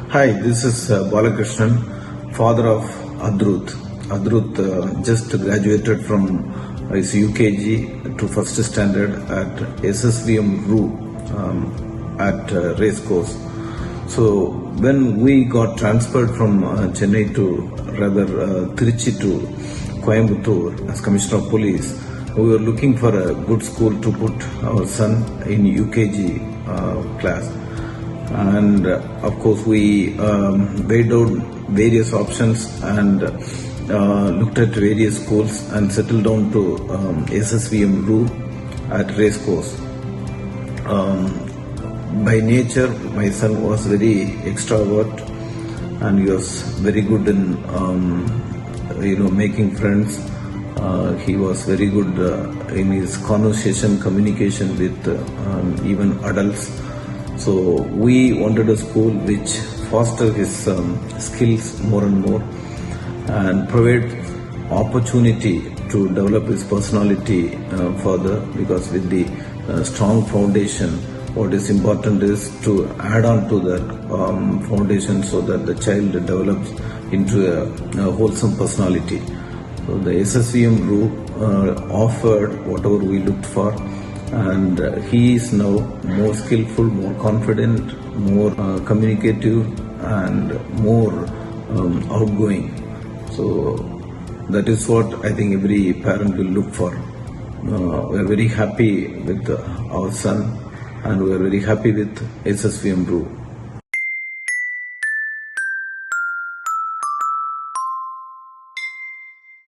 Hi, this is Balakrishnan, father of Adruth. Adruth just graduated from his UKG to first standard at SSVM Ruh at Racecourse. So when we got transferred from Chennai to Trichy to Coimbatore as Commissioner of Police, we were looking for a good school to put our son in UKG class. And of course we weighed out various options and looked at various schools and settled down to SSVM Ruh at Racecourse. By nature, my son was very extrovert and he was very good in making friends. He was very good in his conversation, communication with even adults. So we wanted a school which foster his skills more and more and provide opportunity to develop his personality further, because with the strong foundation, what is important is to add on to that foundation so that the child develops into a wholesome personality. So the SSVM Ruh offered whatever we looked for, and he is now more skillful, more confident, more communicative and more outgoing. So that is what I think every parent will look for. We are very happy with our son and we are very happy with SSVM Ruh.